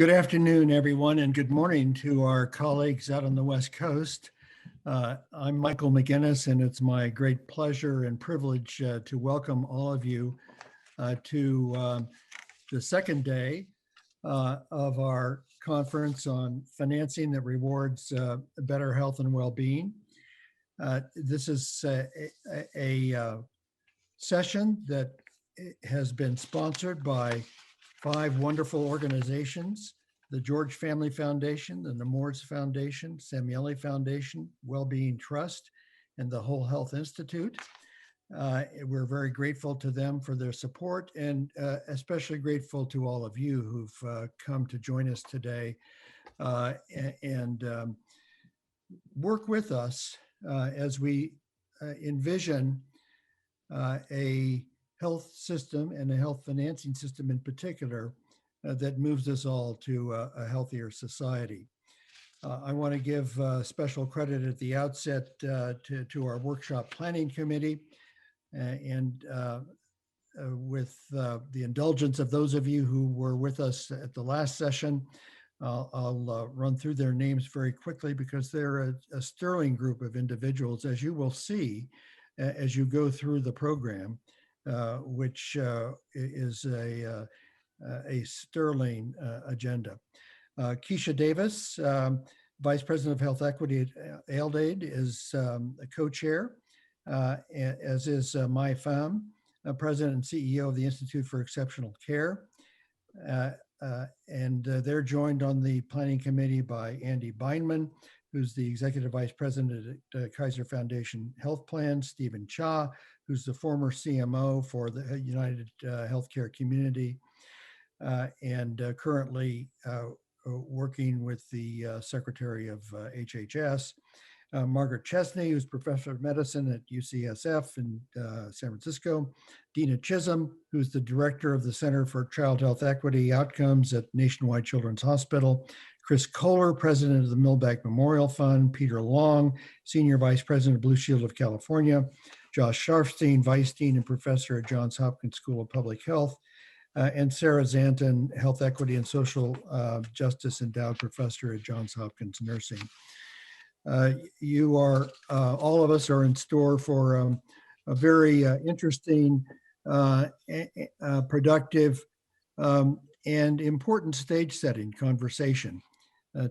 Good afternoon, everyone, and good morning to our colleagues out on the West Coast. I'm Michael McGinnis, and it's my great pleasure and privilege to welcome all of you to the second day of our conference on financing that rewards better health and well-being. This is a session that has been sponsored by 5 wonderful organizations: the George Family Foundation, the Nemours Foundation, Samueli Foundation, Wellbeing Trust, and the Whole Health Institute. We're very grateful to them for their support, and especially grateful to all of you who've come to join us today and work with us as we envision a health system and a health financing system in particular that moves us all to a healthier society. I want to give special credit at the outset to our workshop planning committee, and with the indulgence of those of you who were with us at the last session, I'll run through their names very quickly because they're a sterling group of individuals, as you will see as you go through the program, which is a sterling agenda. Keisha Davis, Vice President of Health Equity at ALDAID, is a co-chair, as is Mai Pham, President and CEO of the Institute for Exceptional Care. And they're joined on the planning committee by Andy Beinman, who's the Executive Vice President at Kaiser Foundation Health Plan, Stephen Cha, who's the former CMO for the United Healthcare Community, and currently working with the Secretary of HHS. Margaret Chesney, who's Professor of Medicine at UCSF in San Francisco. Dina Chisholm, who's the Director of the Center for Child Health Equity Outcomes at Nationwide Children's Hospital. Chris Kohler, President of the Milbank Memorial Fund. Peter Long, Senior Vice President of Blue Shield of California. Josh Sharfstein, Vice Dean and Professor at Johns Hopkins School of Public Health. And Sarah Zanton, Health Equity and Social Justice Endowed Professor at Johns Hopkins Nursing. You are, all of us are in store for a very interesting, productive, and important stage setting conversation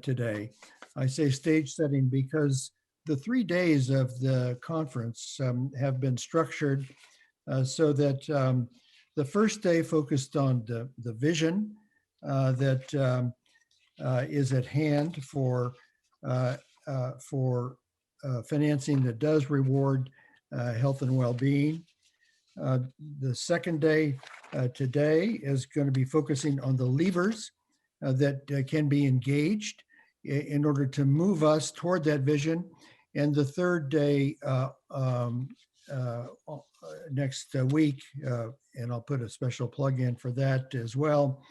today. I say stage setting because the 3 days of the conference have been structured so that the first day focused on the vision that is at hand for financing that does reward health and well-being. The second day today is going to be focusing on the levers that can be engaged in order to move us toward that vision. And the third day next week, and I'll put a special plug in for that as well,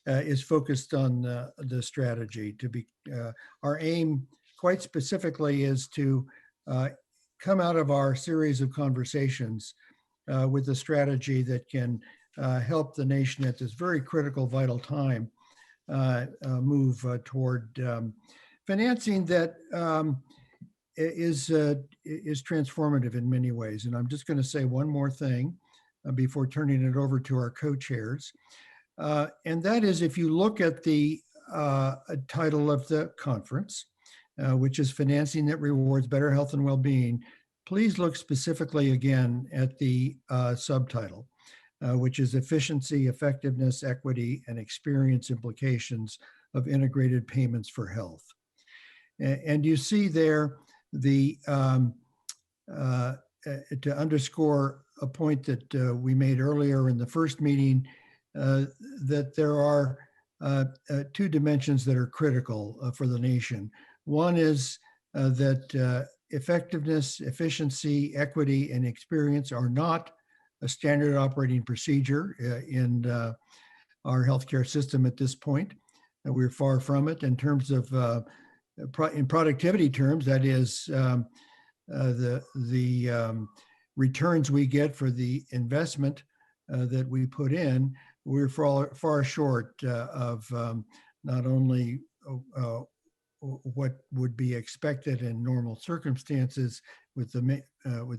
is focused on the strategy. To be our aim, quite specifically, is to come out of our series of conversations with a strategy that can help the nation at this very critical, vital time move toward financing that is transformative in many ways. And I'm just going to say one more thing before turning it over to our co-chairs. And that is, if you look at the title of the conference, which is Financing That Rewards Better Health and Well-Being, please look specifically again at the subtitle, which is Efficiency, Effectiveness, Equity, and Experience Implications of Integrated Payments for Health. And you see there the to underscore a point that we made earlier in the first meeting, that there are 2 dimensions that are critical for the nation. One is that effectiveness, efficiency, equity, and experience are not a standard operating procedure in our healthcare system at this point. We're far from it in terms of, in productivity terms, that is the returns we get for the investment that we put in. We're far short of not only what would be expected in normal circumstances with the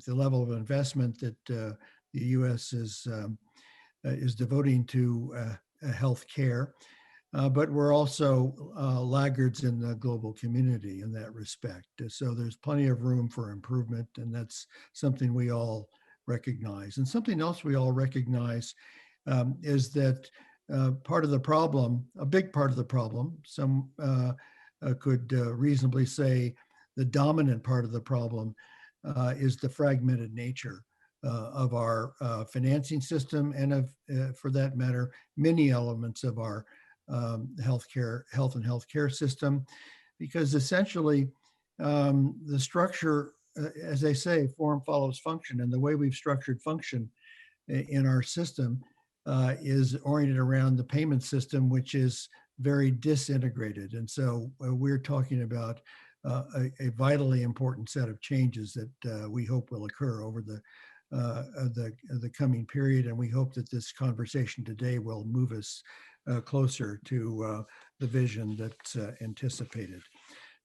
level of investment that the U.S. is devoting to health care, but we're also laggards in the global community in that respect. So there's plenty of room for improvement, and that's something we all recognize. And something else we all recognize is that part of the problem, a big part of the problem, some could reasonably say the dominant part of the problem is the fragmented nature of our financing system, and of, for that matter, many elements of our health and healthcare system, because essentially the structure, as they say, form follows function, and the way we've structured function in our system is oriented around the payment system, which is very disintegrated. And so we're talking about a vitally important set of changes that we hope will occur over the coming period. And we hope that this conversation today will move us closer to the vision that's anticipated.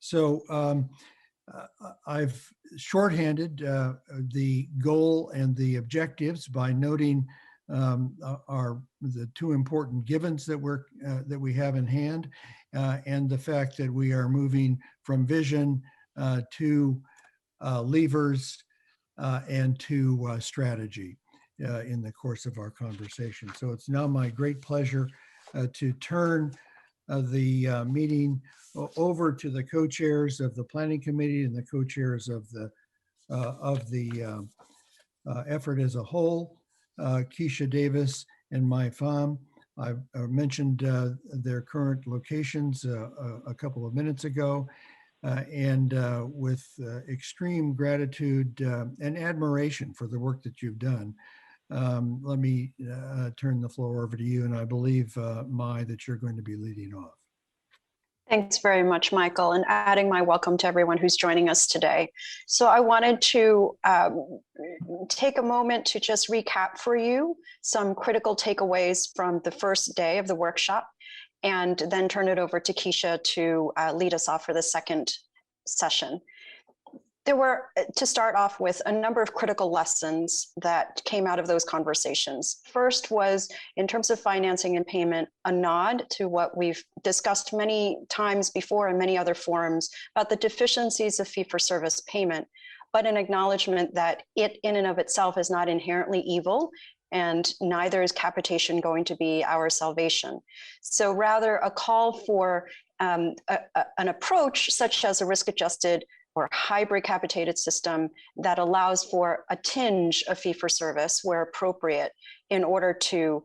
So I've shorthanded the goal and the objectives by noting the two important givens that we have in hand, and the fact that we are moving from vision to levers and to strategy in the course of our conversation. So it's now my great pleasure to turn the meeting over to the co-chairs of the Planning Committee and the co-chairs of the effort as a whole, Keisha Davis and Mai Pham. I've mentioned their current locations a couple of minutes ago, and with extreme gratitude and admiration for the work that you've done. Let me turn the floor over to you, and I believe, Mai, that you're going to be leading off. Thanks very much, Michael, and adding my welcome to everyone who's joining us today. So I wanted to take a moment to just recap for you some critical takeaways from the first day of the workshop, and then turn it over to Keisha to lead us off for the second session. There were, to start off with, a number of critical lessons that came out of those conversations. First was, in terms of financing and payment, a nod to what we've discussed many times before in many other forums about the deficiencies of fee-for-service payment, but an acknowledgement that it in and of itself is not inherently evil, and neither is capitation going to be our salvation. So rather a call for an approach such as a risk-adjusted or hybrid capitated system that allows for a tinge of fee-for-service where appropriate, in order to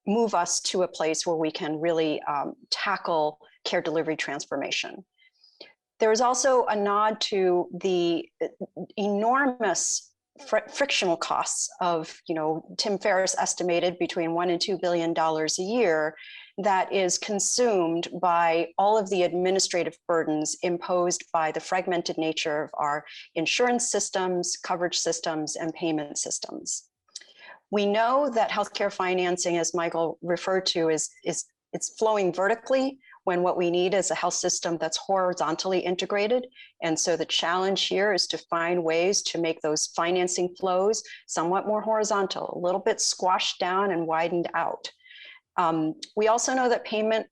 move us to a place where we can really tackle care delivery transformation. There is also a nod to the enormous frictional costs of, Tim Ferriss estimated between $1 and $2 billion a year that is consumed by all of the administrative burdens imposed by the fragmented nature of our insurance systems, coverage systems, and payment systems. We know that healthcare financing, as Michael referred to, it's flowing vertically when what we need is a health system that's horizontally integrated. And so the challenge here is to find ways to make those financing flows somewhat more horizontal, a little bit squashed down and widened out. We also know that payment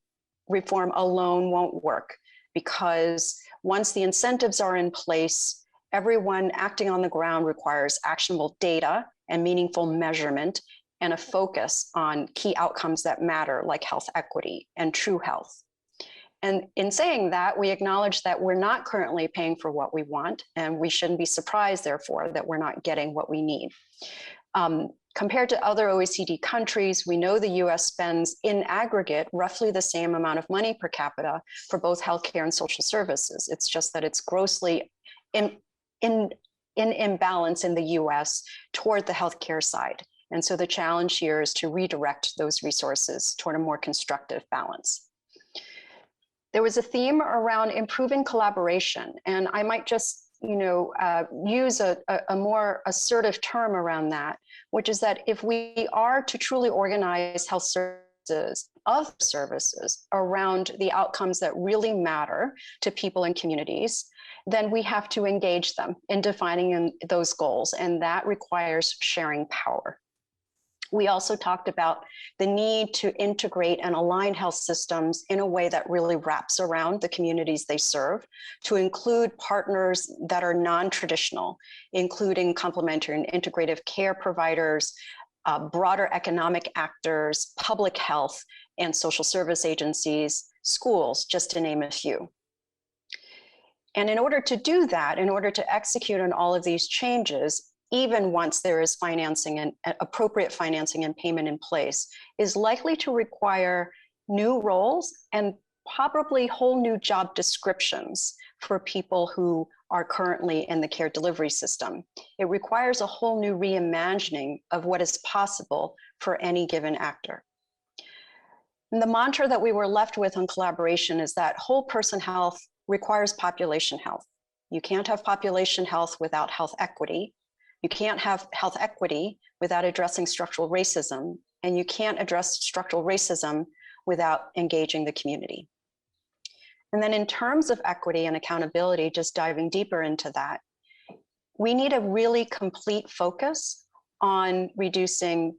reform alone won't work, because once the incentives are in place, everyone acting on the ground requires actionable data and meaningful measurement and a focus on key outcomes that matter, like health equity and true health. And in saying that, we acknowledge that we're not currently paying for what we want, and we shouldn't be surprised, therefore, that we're not getting what we need. Compared to other OECD countries, we know the US spends in aggregate roughly the same amount of money per capita for both healthcare and social services. It's just that it's grossly in imbalance in the US toward the healthcare side. And so the challenge here is to redirect those resources toward a more constructive balance. There was a theme around improving collaboration, and I might just use a more assertive term around that, which is that if we are to truly organize health services services around the outcomes that really matter to people and communities, then we have to engage them in defining those goals, and that requires sharing power. We also talked about the need to integrate and align health systems in a way that really wraps around the communities they serve, to include partners that are non-traditional, including complementary and integrative care providers, broader economic actors, public health and social service agencies, schools, just to name a few. And in order to do that, in order to execute on all of these changes, even once there is financing and appropriate financing and payment in place, is likely to require new roles and probably whole new job descriptions for people who are currently in the care delivery system. It requires a whole new reimagining of what is possible for any given actor. And the mantra that we were left with on collaboration is that whole person health requires population health. You can't have population health without health equity. You can't have health equity without addressing structural racism, and you can't address structural racism without engaging the community. And then in terms of equity and accountability, just diving deeper into that, we need a really complete focus on reducing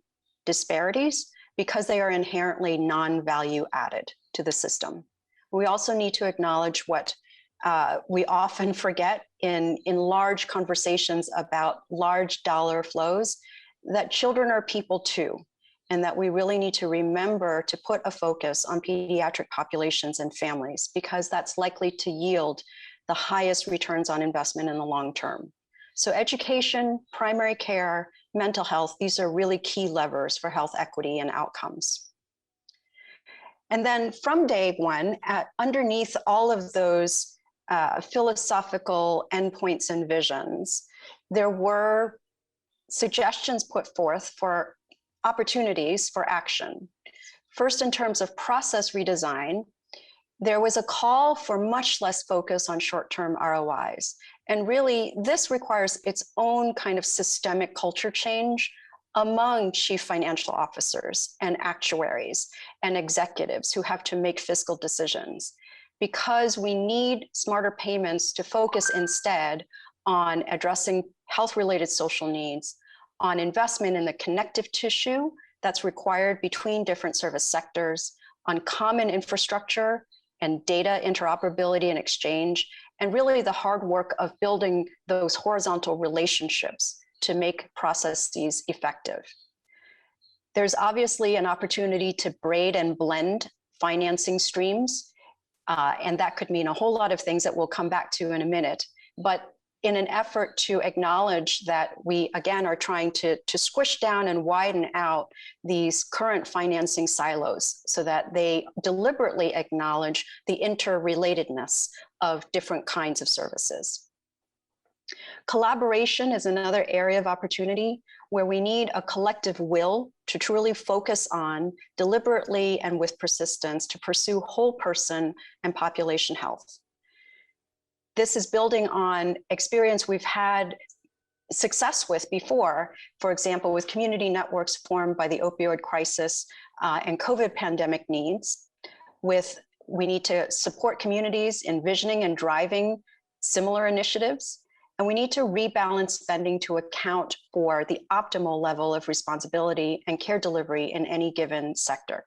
disparities because they are inherently non-value added to the system. We also need to acknowledge what we often forget in large conversations about large dollar flows, that children are people too, and that we really need to remember to put a focus on pediatric populations and families, because that's likely to yield the highest returns on investment in the long term. So education, primary care, mental health, these are really key levers for health equity and outcomes. And then from day one, underneath all of those philosophical endpoints and visions, there were suggestions put forth for opportunities for action. First, in terms of process redesign, there was a call for much less focus on short-term ROIs. And really, this requires its own kind of systemic culture change among chief financial officers and actuaries and executives who have to make fiscal decisions, because we need smarter payments to focus instead on addressing health-related social needs, on investment in the connective tissue that's required between different service sectors, on common infrastructure and data interoperability and exchange, and really the hard work of building those horizontal relationships to make processes effective. There's obviously an opportunity to braid and blend financing streams, and that could mean a whole lot of things that we'll come back to in a minute. But in an effort to acknowledge that we, again, are trying to squish down and widen out these current financing silos so that they deliberately acknowledge the interrelatedness of different kinds of services. Collaboration is another area of opportunity where we need a collective will to truly focus on, deliberately and with persistence, to pursue whole person and population health. This is building on experience we've had success with before, for example, with community networks formed by the opioid crisis and COVID pandemic needs. We need to support communities envisioning and driving similar initiatives. And we need to rebalance spending to account for the optimal level of responsibility and care delivery in any given sector.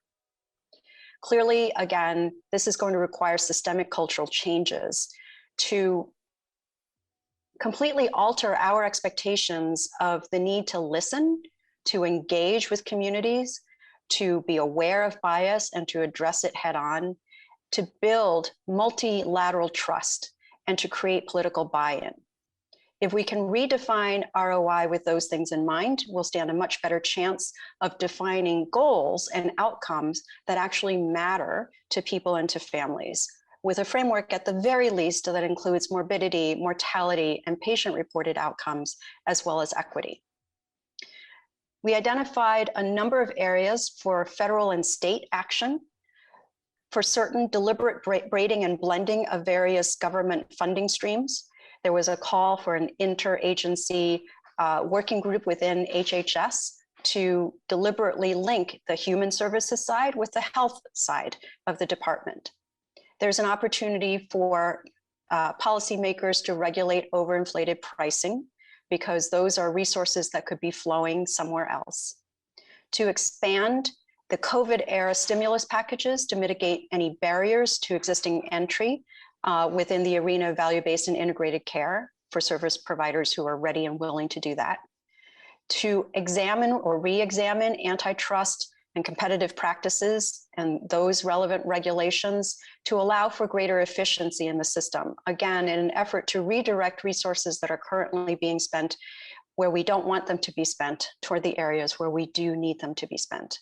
Clearly, again, this is going to require systemic cultural changes to completely alter our expectations of the need to listen, to engage with communities, to be aware of bias and to address it head on, to build multilateral trust and to create political buy-in. If we can redefine ROI with those things in mind, we'll stand a much better chance of defining goals and outcomes that actually matter to people and to families, with a framework at the very least that includes morbidity, mortality, and patient-reported outcomes, as well as equity. We identified a number of areas for federal and state action for certain deliberate braiding and blending of various government funding streams. There was a call for an interagency working group within HHS to deliberately link the human services side with the health side of the department. There's an opportunity for policymakers to regulate overinflated pricing, because those are resources that could be flowing somewhere else. To expand the COVID era stimulus packages to mitigate any barriers to existing entry within the arena of value-based and integrated care for service providers who are ready and willing to do that. To examine or re-examine antitrust and competitive practices and those relevant regulations to allow for greater efficiency in the system. Again, in an effort to redirect resources that are currently being spent where we don't want them to be spent toward the areas where we do need them to be spent.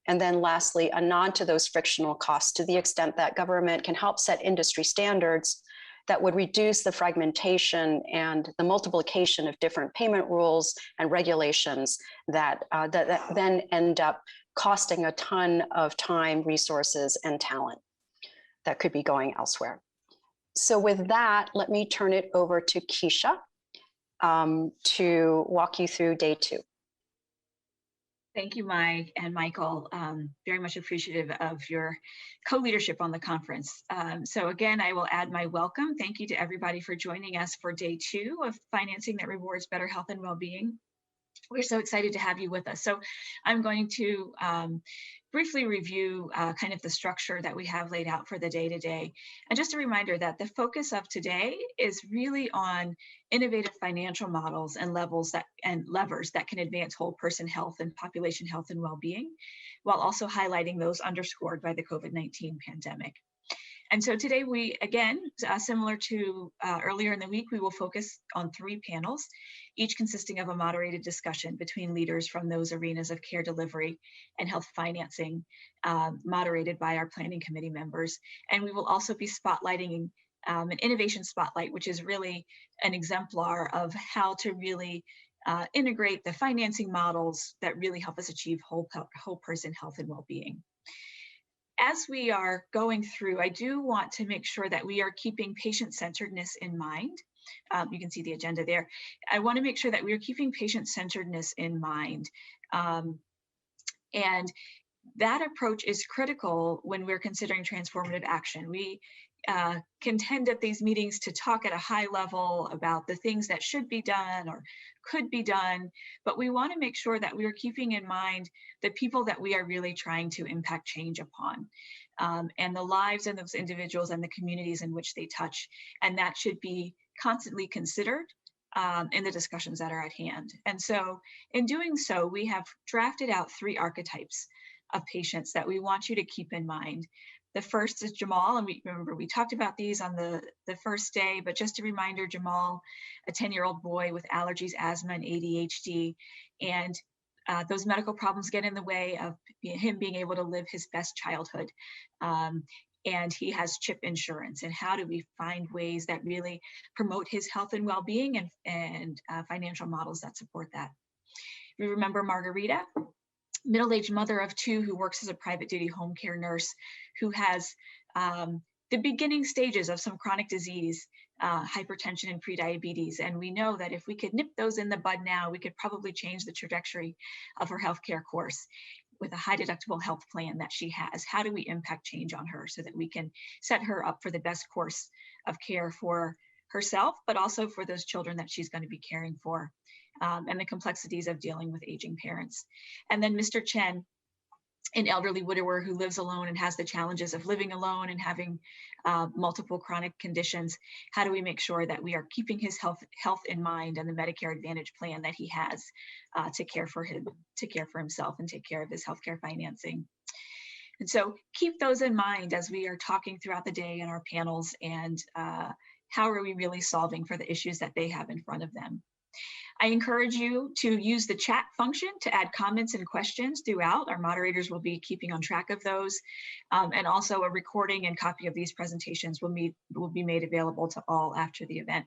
And then lastly, a nod to those frictional costs to the extent that government can help set industry standards that would reduce the fragmentation and the multiplication of different payment rules and regulations that then end up costing a ton of time, resources, and talent that could be going elsewhere. So with that, let me turn it over to Keisha to walk you through day 2. Thank you, Mike and Michael. Very much appreciative of your co-leadership on the conference. So again, I will add my welcome. Thank you to everybody for joining us for day 2 of Financing That Rewards Better Health and Wellbeing. We're so excited to have you with us. So I'm going to briefly review kind of the structure that we have laid out for the day today. And just a reminder that the focus of today is really on innovative financial models and levers that can advance whole person health and population health and well-being, while also highlighting those underscored by the COVID-19 pandemic. And so today we, again, similar to earlier in the week, we will focus on 3 panels, each consisting of a moderated discussion between leaders from those arenas of care delivery and health financing, moderated by our planning committee members. And we will also be spotlighting an innovation spotlight, which is really an exemplar of how to really integrate the financing models that really help us achieve whole person health and well-being. As we are going through, I do want to make sure that we are keeping patient-centeredness in mind. You can see the agenda there. I want to make sure that we are keeping patient-centeredness in mind. And that approach is critical when we're considering transformative action. We can tend at these meetings to talk at a high level about the things that should be done or could be done, but we want to make sure that we are keeping in mind the people that we are really trying to impact change upon, and the lives of those individuals and the communities in which they touch. And that should be constantly considered in the discussions that are at hand. And so in doing so, we have drafted out 3 archetypes of patients that we want you to keep in mind. The first is Jamal, and we talked about these on the first day, but just a reminder, Jamal, a 10-year-old boy with allergies, asthma, and ADHD, and those medical problems get in the way of him being able to live his best childhood. And he has CHIP insurance. And how do we find ways that really promote his health and well-being and financial models that support that? We remember Margarita, middle-aged mother of 2 who works as a private duty home care nurse, who has the beginning stages of some chronic disease, hypertension and prediabetes. And we know that if we could nip those in the bud now, we could probably change the trajectory of her healthcare course with a high deductible health plan that she has. How do we impact change on her so that we can set her up for the best course of care for herself, but also for those children that she's going to be caring for, and the complexities of dealing with aging parents. And then Mr. Chen, an elderly widower who lives alone and has the challenges of living alone and having multiple chronic conditions. How do we make sure that we are keeping his health in mind and the Medicare Advantage plan that he has to care for himself and take care of his healthcare financing? And so keep those in mind as we are talking throughout the day in our panels, and how are we really solving for the issues that they have in front of them. I encourage you to use the chat function to add comments and questions throughout. Our moderators will be keeping on track of those. And also a recording and copy of these presentations will be made available to all after the event.